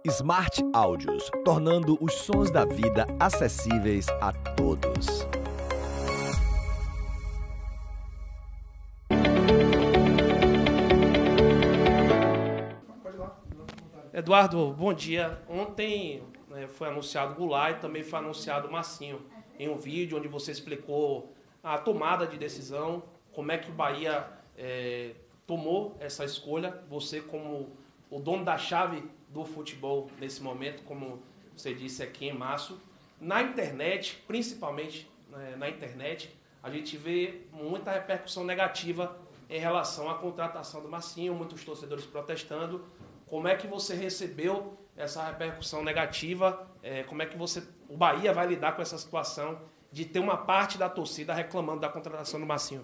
Smart Áudios, tornando os sons da vida acessíveis a todos. Eduardo, bom dia. Ontem foi anunciado o Goulart e também foi anunciado o Marcinho, em um vídeo onde você explicou a tomada de decisão, como é que o Bahia tomou essa escolha, você como o dono da chave do futebol nesse momento, como você disse aqui em março. Na internet, principalmente na internet, a gente vê muita repercussão negativa em relação à contratação do Marcinho, muitos torcedores protestando. Como é que você recebeu essa repercussão negativa? Como é que o Bahia vai lidar com essa situação de ter uma parte da torcida reclamando da contratação do Marcinho?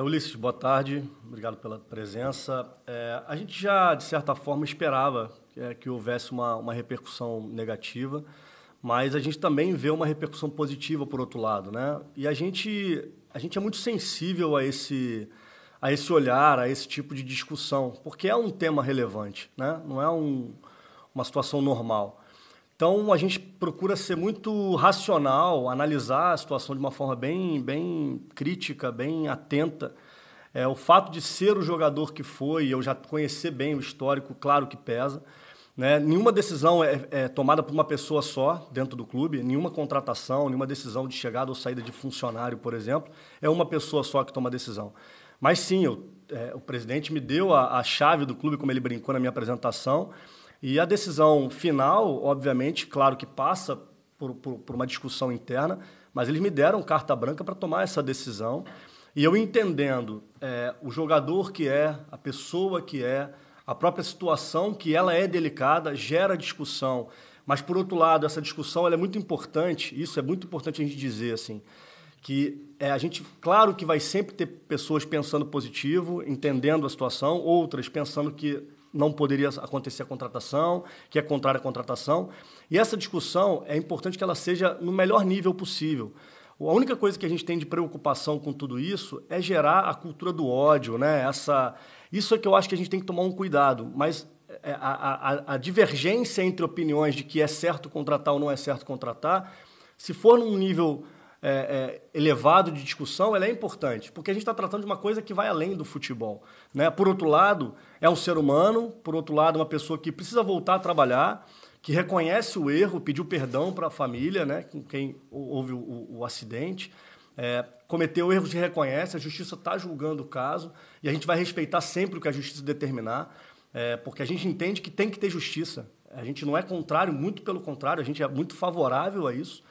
Ulisses, boa tarde. Obrigado pela presença. A gente já, de certa forma, esperava que houvesse uma repercussão negativa, mas a gente também vê uma repercussão positiva, por outro lado, né? E a gente é muito sensível a esse olhar, a esse tipo de discussão, porque é um tema relevante, né? Não é uma situação normal. Então, a gente procura ser muito racional, analisar a situação de uma forma bem crítica, bem atenta. O fato de ser o jogador que foi, eu já conhecer bem o histórico, claro que pesa, né? Nenhuma decisão é tomada por uma pessoa só dentro do clube, nenhuma contratação, nenhuma decisão de chegada ou saída de funcionário, por exemplo, é uma pessoa só que toma a decisão. Mas sim, o presidente me deu a chave do clube, como ele brincou na minha apresentação, e a decisão final, obviamente, claro que passa por uma discussão interna, mas eles me deram carta branca para tomar essa decisão. E eu entendendo o jogador que a pessoa que a própria situação, que ela é delicada, gera discussão. Mas, por outro lado, essa discussão ela é muito importante, isso é muito importante a gente dizer, assim, que a gente, claro que vai sempre ter pessoas pensando positivo, entendendo a situação, outras pensando que não poderia acontecer a contratação, que é contrária à contratação. E essa discussão é importante que ela seja no melhor nível possível. A única coisa que a gente tem de preocupação com tudo isso é gerar a cultura do ódio, né? Isso é que eu acho que a gente tem que tomar um cuidado. Mas a divergência entre opiniões de que é certo contratar ou não é certo contratar, se for num nível elevado de discussão, ela é importante, porque a gente está tratando de uma coisa que vai além do futebol, né? Por outro lado, é um ser humano, por outro lado, uma pessoa que precisa voltar a trabalhar, que reconhece o erro, pediu perdão para a família, né? Com quem houve o acidente, cometeu erros e reconhece, a justiça está julgando o caso, e a gente vai respeitar sempre o que a justiça determinar, porque a gente entende que tem que ter justiça. A gente não é contrário, muito pelo contrário, a gente é muito favorável a isso.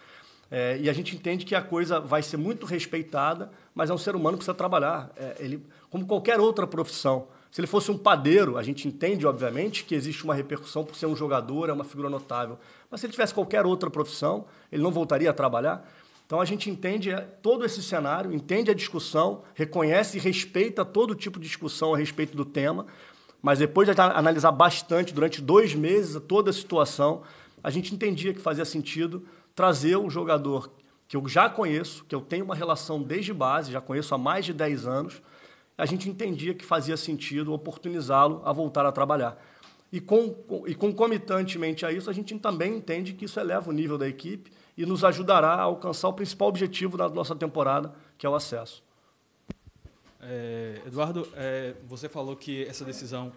E a gente entende que a coisa vai ser muito respeitada, mas é um ser humano que precisa trabalhar. Ele, como qualquer outra profissão. Se ele fosse um padeiro, a gente entende, obviamente, que existe uma repercussão por ser um jogador, é uma figura notável. Mas se ele tivesse qualquer outra profissão, ele não voltaria a trabalhar. Então a gente entende todo esse cenário, entende a discussão, reconhece e respeita todo tipo de discussão a respeito do tema, mas depois de analisar bastante, durante 2 meses, toda a situação, a gente entendia que fazia sentido trazer um jogador que eu já conheço, que eu tenho uma relação desde base, já conheço há mais de 10 anos, a gente entendia que fazia sentido oportunizá-lo a voltar a trabalhar. E concomitantemente a isso, a gente também entende que isso eleva o nível da equipe e nos ajudará a alcançar o principal objetivo da nossa temporada, que é o acesso. Eduardo, você falou que essa decisão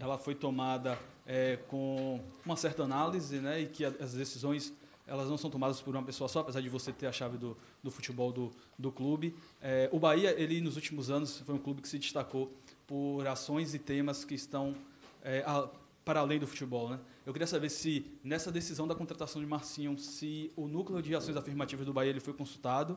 ela foi tomada com uma certa análise, né, e que as decisões elas não são tomadas por uma pessoa só, apesar de você ter a chave do futebol do clube. O Bahia, ele nos últimos anos, foi um clube que se destacou por ações e temas que estão para além do futebol, né? Eu queria saber se, nessa decisão da contratação de Marcinho, se o núcleo de ações afirmativas do Bahia ele foi consultado,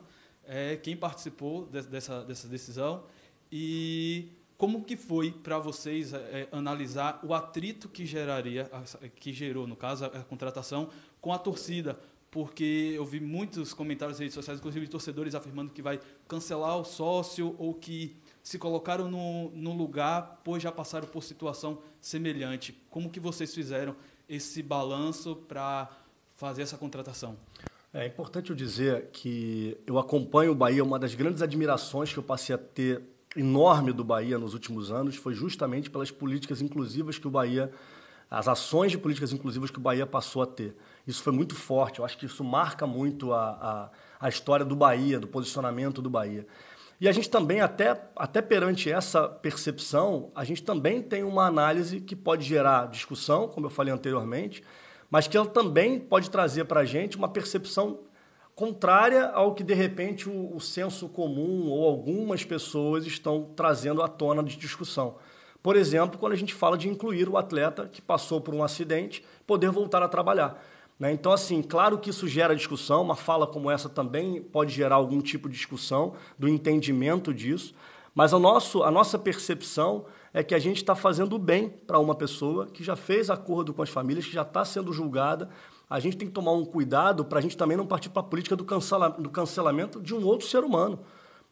quem participou dessa decisão e como que foi para vocês analisar o atrito que gerou, no caso, a contratação com a torcida? Porque eu vi muitos comentários nas redes sociais, inclusive de torcedores afirmando que vai cancelar o sócio ou que se colocaram no lugar, pois já passaram por situação semelhante. Como que vocês fizeram esse balanço para fazer essa contratação? É importante eu dizer que eu acompanho o Bahia, uma das grandes admirações que eu passei a ter enorme do Bahia nos últimos anos foi justamente pelas políticas inclusivas que o Bahia as ações de políticas inclusivas que o Bahia passou a ter. Isso foi muito forte, eu acho que isso marca muito a história do Bahia, do posicionamento do Bahia. E a gente também, até perante essa percepção, a gente também tem uma análise que pode gerar discussão, como eu falei anteriormente, mas que ela também pode trazer para a gente uma percepção contrária ao que, de repente, o senso comum ou algumas pessoas estão trazendo à tona de discussão. Por exemplo, quando a gente fala de incluir o atleta que passou por um acidente, poder voltar a trabalhar. Então, assim, claro que isso gera discussão, uma fala como essa também pode gerar algum tipo de discussão, do entendimento disso, mas a nossa percepção é que a gente está fazendo bem para uma pessoa que já fez acordo com as famílias, que já está sendo julgada. A gente tem que tomar um cuidado para a gente também não partir para a política do cancelamento de um outro ser humano,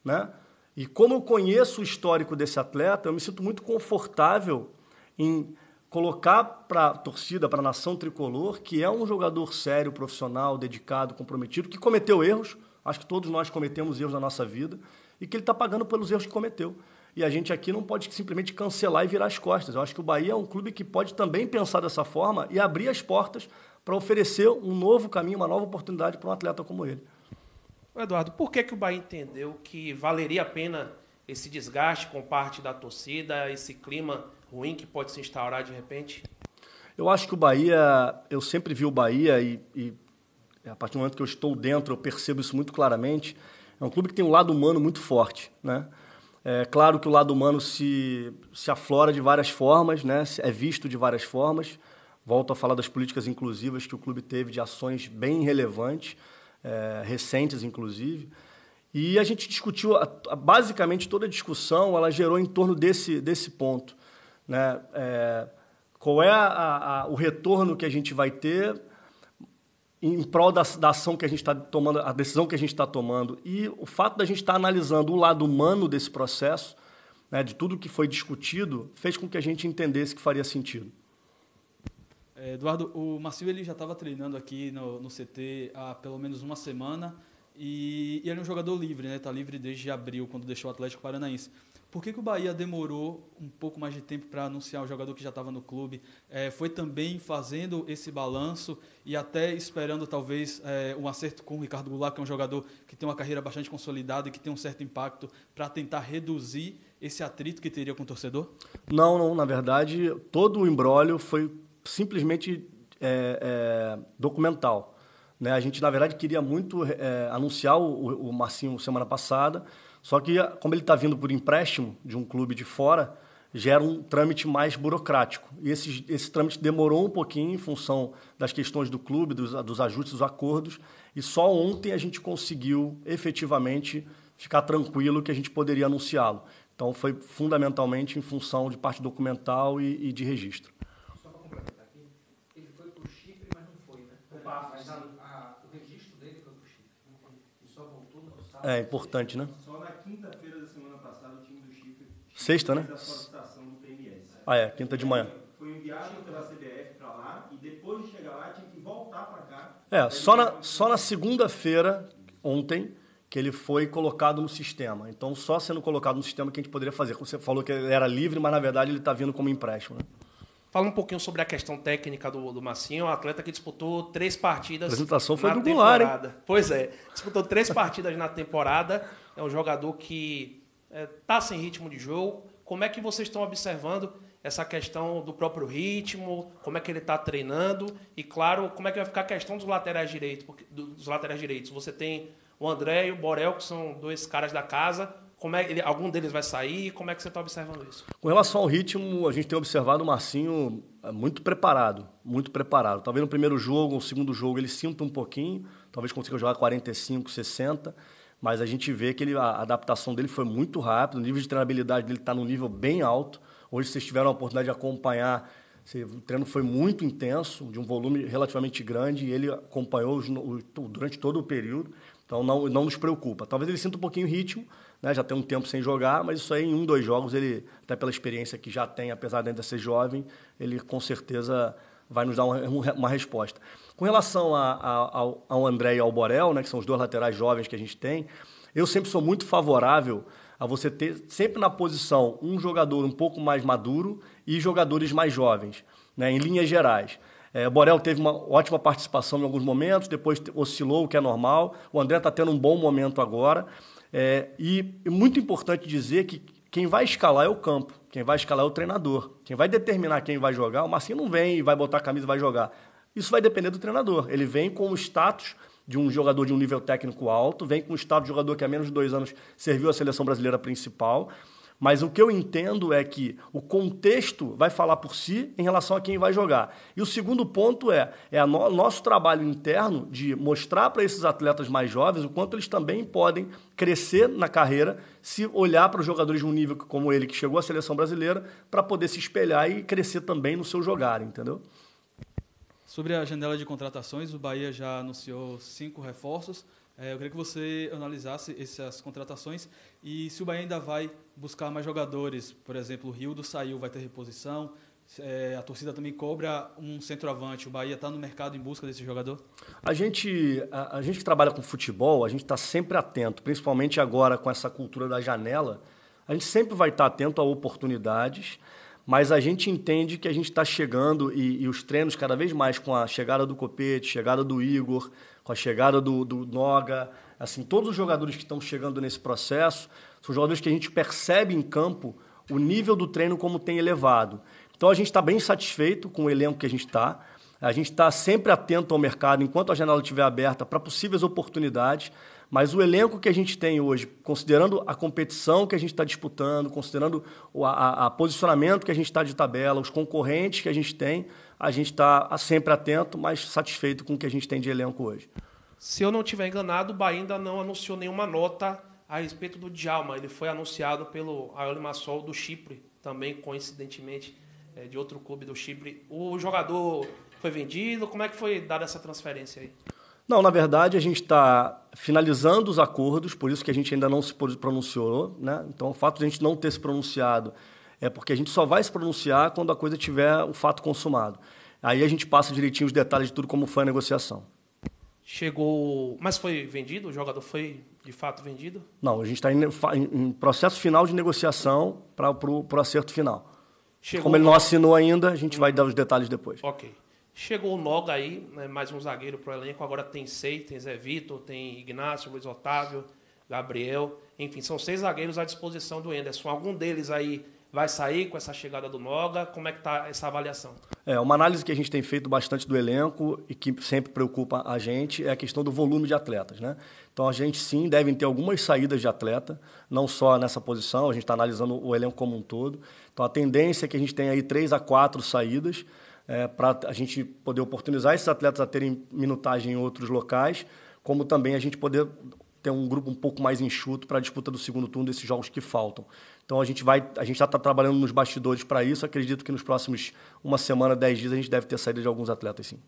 né? E como eu conheço o histórico desse atleta, eu me sinto muito confortável em colocar para a torcida, para a nação tricolor, que é um jogador sério, profissional, dedicado, comprometido, que cometeu erros, acho que todos nós cometemos erros na nossa vida, e que ele está pagando pelos erros que cometeu. E a gente aqui não pode simplesmente cancelar e virar as costas. Eu acho que o Bahia é um clube que pode também pensar dessa forma e abrir as portas para oferecer um novo caminho, uma nova oportunidade para um atleta como ele. Eduardo, por que o Bahia entendeu que valeria a pena esse desgaste com parte da torcida, esse clima ruim que pode se instaurar de repente? Eu acho que o Bahia, eu sempre vi o Bahia e a partir do momento que eu estou dentro, eu percebo isso muito claramente. É um clube que tem um lado humano muito forte, né? É claro que o lado humano se aflora de várias formas, né? É visto de várias formas. Volto a falar das políticas inclusivas que o clube teve, de ações bem relevantes, recentes, inclusive. E a gente discutiu, basicamente, toda a discussão ela gerou em torno desse ponto, né? Qual é o retorno que a gente vai ter em prol da ação que a gente está tomando, a decisão que a gente está tomando. E o fato da gente estar analisando o lado humano desse processo, né, de tudo que foi discutido, fez com que a gente entendesse que faria sentido. Eduardo, o Marcinho ele já estava treinando aqui no CT há pelo menos uma semana e ele é um jogador livre, né? Está livre desde abril, quando deixou o Atlético Paranaense. Por que o Bahia demorou um pouco mais de tempo para anunciar o jogador que já estava no clube? Foi também fazendo esse balanço e até esperando talvez um acerto com o Ricardo Goulart, que é um jogador que tem uma carreira bastante consolidada e que tem um certo impacto, para tentar reduzir esse atrito que teria com o torcedor? Não, na verdade, todo o imbróglio foi simplesmente documental, né? A gente, na verdade, queria muito anunciar o Marcinho semana passada, só que, como ele está vindo por empréstimo de um clube de fora, gera um trâmite mais burocrático. E esse trâmite demorou um pouquinho em função das questões do clube, dos ajustes, dos acordos, e só ontem a gente conseguiu, efetivamente, ficar tranquilo que a gente poderia anunciá-lo. Então, foi fundamentalmente em função de parte documental e de registro. Só para complementar aqui, ele foi para o Chipre, mas não foi, né? Mas o registro dele foi para o Chipre. E só voltou no sábado. É importante, né? Só na quinta-feira da semana passada o time do Chipre... Sexta, né? Da solicitação do PMS. Quinta de manhã. Foi enviado pela CBF para lá e depois de chegar lá tinha que voltar para cá. Só na segunda-feira, ontem, que ele foi colocado no sistema. Então, só sendo colocado no sistema que a gente poderia fazer. Você falou que ele era livre, mas, na verdade, ele está vindo como empréstimo, né? Fala um pouquinho sobre a questão técnica do Marcinho, um atleta que disputou 3 partidas. A apresentação foi na do Goulart, temporada. Hein? Pois é, disputou 3 partidas na temporada. É um jogador que está sem ritmo de jogo. Como é que vocês estão observando essa questão do próprio ritmo? Como é que ele está treinando? E, claro, como é que vai ficar a questão dos laterais direitos? Você tem o André e o Borel, que são 2 caras da casa. Algum deles vai sair? Como é que você está observando isso? Com relação ao ritmo, a gente tem observado o Marcinho muito preparado, muito preparado. Talvez no primeiro jogo, no segundo jogo, ele sinta um pouquinho, talvez consiga jogar 45, 60, mas a gente vê que a adaptação dele foi muito rápida, o nível de treinabilidade dele está num nível bem alto. Hoje vocês tiveram a oportunidade de acompanhar, o treino foi muito intenso, de um volume relativamente grande, e ele acompanhou durante todo o período, então não nos preocupa. Talvez ele sinta um pouquinho o ritmo, né? Já tem um tempo sem jogar, mas isso aí em 1, 2 jogos, ele, até pela experiência que já tem, apesar de ainda ser jovem, ele com certeza vai nos dar uma resposta. Com relação ao André e ao Borel, né, que são os 2 laterais jovens que a gente tem, eu sempre sou muito favorável a você ter sempre na posição um jogador um pouco mais maduro e jogadores mais jovens. né, em linhas gerais. Borel teve uma ótima participação em alguns momentos, depois oscilou, o que é normal. O André está tendo um bom momento agora. E é muito importante dizer que quem vai escalar é o campo, quem vai escalar é o treinador. Quem vai determinar quem vai jogar, o Marcinho não vem e vai botar a camisa e vai jogar. Isso vai depender do treinador. Ele vem com o status de um jogador de um nível técnico alto, vem com o status de jogador que há menos de 2 anos serviu a seleção brasileira principal. Mas o que eu entendo é que o contexto vai falar por si em relação a quem vai jogar. E o segundo ponto é o nosso trabalho interno de mostrar para esses atletas mais jovens o quanto eles também podem crescer na carreira se olhar para os jogadores de um nível como ele, que chegou à seleção brasileira, para poder se espelhar e crescer também no seu jogar, entendeu? Sobre a janela de contratações, o Bahia já anunciou 5 reforços. Eu queria que você analisasse essas contratações e se o Bahia ainda vai buscar mais jogadores. Por exemplo, o Rildo saiu, vai ter reposição. A torcida também cobra um centroavante. O Bahia está no mercado em busca desse jogador? A gente que trabalha com futebol, a gente está sempre atento, principalmente agora com essa cultura da janela. A gente sempre vai estar atento a oportunidades, mas a gente entende que a gente está chegando e os treinos cada vez mais com a chegada do Copete, chegada do Igor, com a chegada do Noga, assim, todos os jogadores que estão chegando nesse processo são jogadores que a gente percebe em campo o nível do treino como tem elevado. Então a gente está bem satisfeito com o elenco que a gente está. A gente está sempre atento ao mercado enquanto a janela estiver aberta para possíveis oportunidades, mas o elenco que a gente tem hoje, considerando a competição que a gente está disputando, considerando o posicionamento que a gente está de tabela, os concorrentes que a gente está sempre atento, mas satisfeito com o que a gente tem de elenco hoje. Se eu não estiver enganado, o Bahia ainda não anunciou nenhuma nota a respeito do Djalma. Ele foi anunciado pelo Al Limassol do Chipre, também coincidentemente de outro clube do Chipre. O jogador foi vendido? Como é que foi dada essa transferência aí? Não, na verdade, a gente está finalizando os acordos, por isso que a gente ainda não se pronunciou, né? Então, o fato de a gente não ter se pronunciado é porque a gente só vai se pronunciar quando a coisa tiver o fato consumado. Aí a gente passa direitinho os detalhes de tudo como foi a negociação. Chegou... Mas foi vendido? O jogador foi, de fato, vendido? Não, a gente está em processo final de negociação para o acerto final. Como ele não assinou ainda, a gente vai dar os detalhes depois. Ok. Chegou o Noga aí, né, mais um zagueiro para o elenco. Agora tem 6, tem Zé Vitor, tem Ignácio, Luiz Otávio, Gabriel. Enfim, são 6 zagueiros à disposição do Henderson. Algum deles aí vai sair com essa chegada do Noga? Como é que está essa avaliação? Uma análise que a gente tem feito bastante do elenco e que sempre preocupa a gente é a questão do volume de atletas, né? Então, a gente, sim, deve ter algumas saídas de atleta, não só nessa posição, a gente está analisando o elenco como um todo. Então, a tendência é que a gente tenha aí 3 a 4 saídas, para a gente poder oportunizar esses atletas a terem minutagem em outros locais, como também a gente poder ter um grupo um pouco mais enxuto para a disputa do segundo turno desses jogos que faltam. Então a gente já está trabalhando nos bastidores para isso, acredito que nos próximos 1 semana, 10 dias, a gente deve ter saída de alguns atletas, sim.